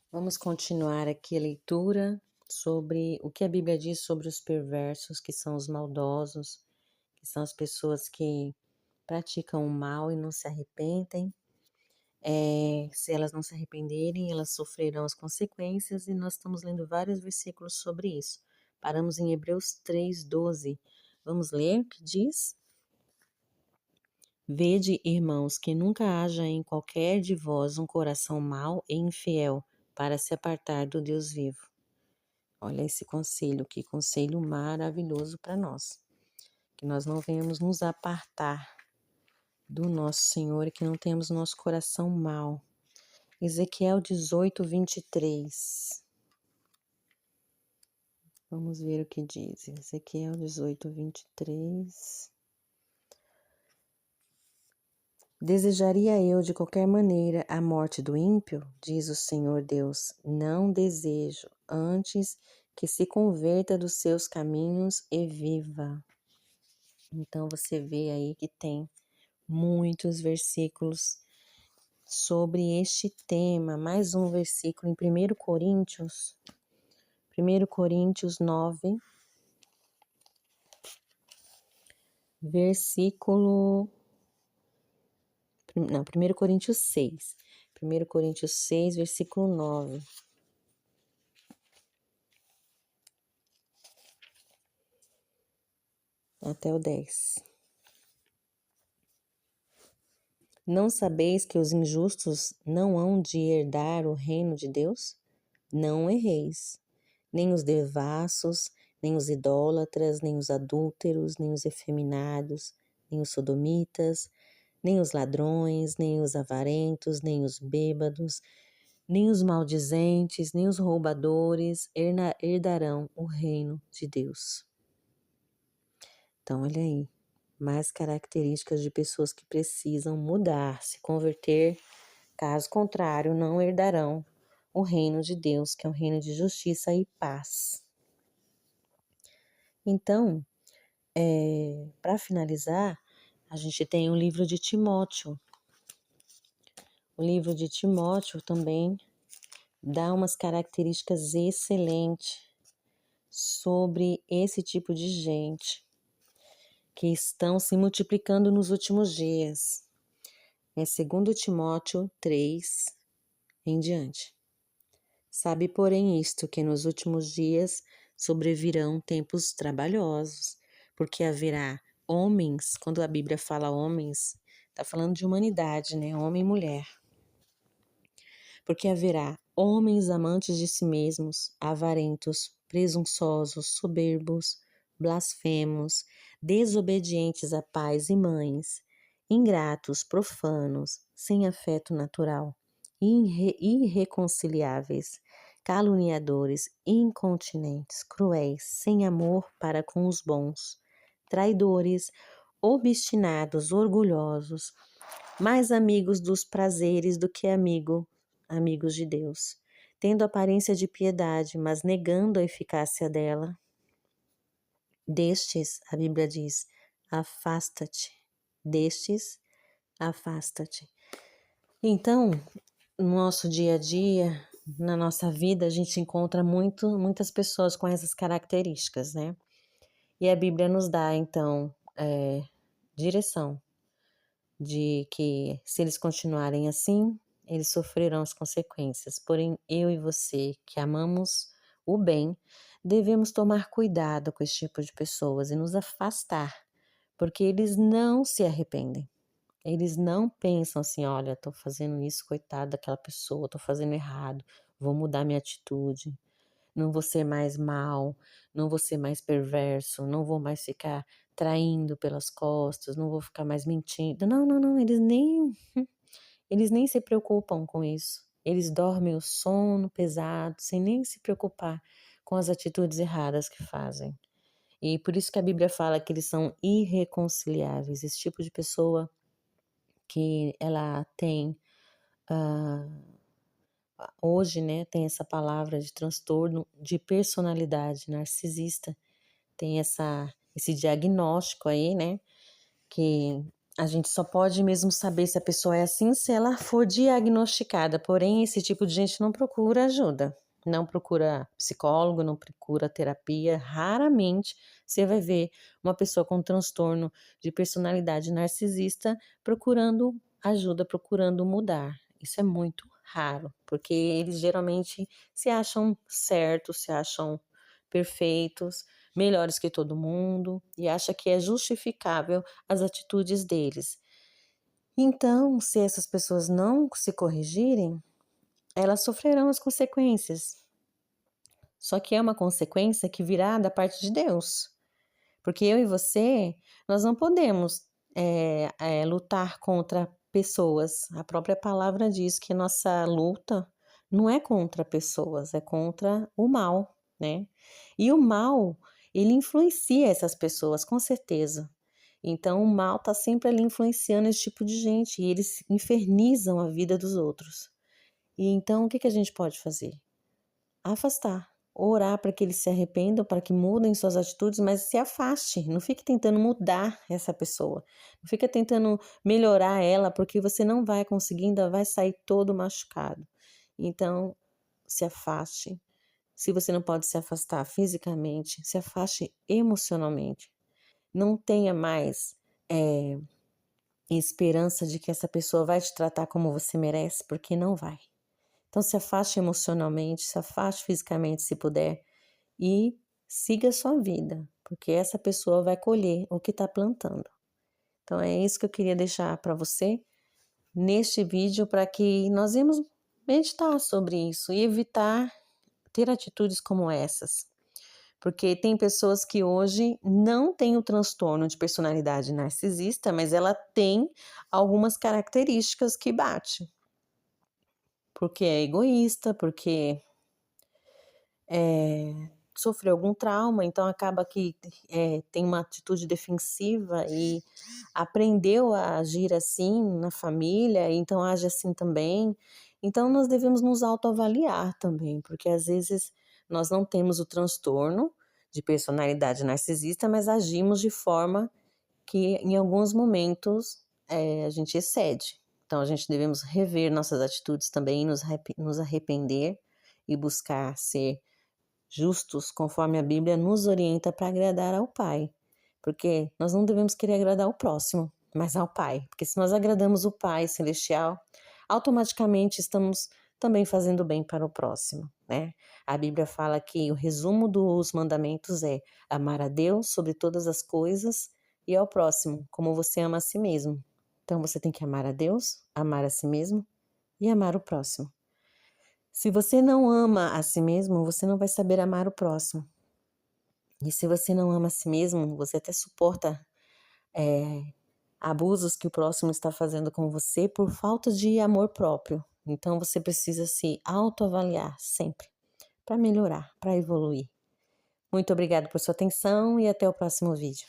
Vamos continuar aqui a leitura sobre o que a Bíblia diz sobre os perversos, que são os maldosos, que são as pessoas que praticam o mal e não se arrependem. Se elas não se arrependerem, elas sofrerão as consequências, e nós estamos lendo vários versículos sobre isso. Paramos em Hebreus 3:12. Vamos ler o que diz? Vede, irmãos, que nunca haja em qualquer de vós um coração mau e infiel, para se apartar do Deus vivo. Olha esse conselho, que conselho maravilhoso para nós. Que nós não venhamos nos apartar do nosso Senhor e que não tenhamos nosso coração mau. Ezequiel 18:23. Vamos ver o que diz. Ezequiel 18:23. Desejaria eu de qualquer maneira a morte do ímpio? Diz o Senhor Deus. Não desejo, antes que se converta dos seus caminhos e viva. Então você vê aí que tem muitos versículos sobre este tema. Mais um versículo em 1 Coríntios, 9, versículo... Não, 1 Coríntios 6. 1 Coríntios 6, versículo 9. Até o 10. Não sabeis que os injustos não hão de herdar o reino de Deus? Não erreis. Nem os devassos, nem os idólatras, nem os adúlteros, nem os efeminados, nem os sodomitas, nem os ladrões, nem os avarentos, nem os bêbados, nem os maldizentes, nem os roubadores herdarão o reino de Deus. Então, olha aí, mais características de pessoas que precisam mudar, se converter, caso contrário, não herdarão o reino de Deus, que é um reino de justiça e paz. Então, para finalizar, a gente tem o livro de Timóteo. O livro de Timóteo também dá umas características excelentes sobre esse tipo de gente que estão se multiplicando nos últimos dias. É 2 Timóteo 3 em diante. Sabe, porém, isto, que nos últimos dias sobrevirão tempos trabalhosos, porque haverá homens, quando a Bíblia fala homens, está falando de humanidade, né? Homem e mulher. Porque haverá homens amantes de si mesmos, avarentos, presunçosos, soberbos, blasfemos, desobedientes a pais e mães, ingratos, profanos, sem afeto natural, irreconciliáveis, caluniadores, incontinentes, cruéis, sem amor para com os bons, traidores, obstinados, orgulhosos, mais amigos dos prazeres do que amigos de Deus, tendo aparência de piedade, mas negando a eficácia dela. Destes, a Bíblia diz, afasta-te. Destes, afasta-te. Então, no nosso dia a dia, na nossa vida, a gente encontra muitas pessoas com essas características, né? E a Bíblia nos dá, então, direção de que, se eles continuarem assim, eles sofrerão as consequências. Porém, eu e você, que amamos o bem, devemos tomar cuidado com esse tipo de pessoas e nos afastar, porque eles não se arrependem. Eles não pensam assim, olha, estou fazendo isso, coitado daquela pessoa, estou fazendo errado, vou mudar minha atitude, não vou ser mais mal, não vou ser mais perverso, não vou mais ficar traindo pelas costas, não vou ficar mais mentindo. Não, não, não, eles nem se preocupam com isso. Eles dormem o sono pesado, sem nem se preocupar com as atitudes erradas que fazem. E por isso que a Bíblia fala que eles são irreconciliáveis. Esse tipo de pessoa que ela tem, hoje, né, tem essa palavra de transtorno de personalidade narcisista, tem esse diagnóstico aí, né, que A gente só pode mesmo saber se a pessoa é assim se ela for diagnosticada. Porém, esse tipo de gente não procura ajuda, não procura psicólogo, não procura terapia. Raramente você vai ver uma pessoa com transtorno de personalidade narcisista procurando ajuda, procurando mudar. Isso é muito raro, porque eles geralmente se acham certos, se acham perfeitos, melhores que todo mundo e acha que é justificável as atitudes deles. Então, se essas pessoas não se corrigirem, elas sofrerão as consequências. Só que é uma consequência que virá da parte de Deus. Porque eu e você, nós não podemos lutar contra pessoas. A própria palavra diz que nossa luta não é contra pessoas, é contra o mal, né? E o mal, ele influencia essas pessoas, com certeza. Então, o mal está sempre ali influenciando esse tipo de gente e eles infernizam a vida dos outros. E então, o que que a gente pode fazer? Afastar, orar para que eles se arrependam, para que mudem suas atitudes, mas se afaste, não fique tentando mudar essa pessoa, não fica tentando melhorar ela, porque você não vai conseguir, ainda vai sair todo machucado. Então, se afaste. Se você não pode se afastar fisicamente, se afaste emocionalmente. Não tenha mais esperança de que essa pessoa vai te tratar como você merece, porque não vai. Então, se afaste emocionalmente, se afaste fisicamente, se puder, e siga a sua vida, porque essa pessoa vai colher o que está plantando. Então, é isso que eu queria deixar para você neste vídeo, para que nós vamos meditar sobre isso e evitar ter atitudes como essas. Porque tem pessoas que hoje não têm o transtorno de personalidade narcisista, mas ela tem algumas características que bate. Porque é egoísta, porque sofreu algum trauma, então acaba que tem uma atitude defensiva e aprendeu a agir assim na família, então age assim também. Então nós devemos nos autoavaliar também, porque às vezes nós não temos o transtorno de personalidade narcisista, mas agimos de forma que em alguns momentos a gente excede. Então a gente devemos rever nossas atitudes também, nos arrepender e buscar ser justos, conforme a Bíblia nos orienta para agradar ao Pai. Porque nós não devemos querer agradar o próximo, mas ao Pai. Porque se nós agradamos o Pai celestial, automaticamente estamos também fazendo bem para o próximo, né? A Bíblia fala que o resumo dos mandamentos é amar a Deus sobre todas as coisas e ao próximo, como você ama a si mesmo. Então você tem que amar a Deus, amar a si mesmo e amar o próximo. Se você não ama a si mesmo, você não vai saber amar o próximo. E se você não ama a si mesmo, você até suporta abusos que o próximo está fazendo com você por falta de amor próprio. Então você precisa se autoavaliar sempre para melhorar, para evoluir. Muito obrigada por sua atenção e até o próximo vídeo.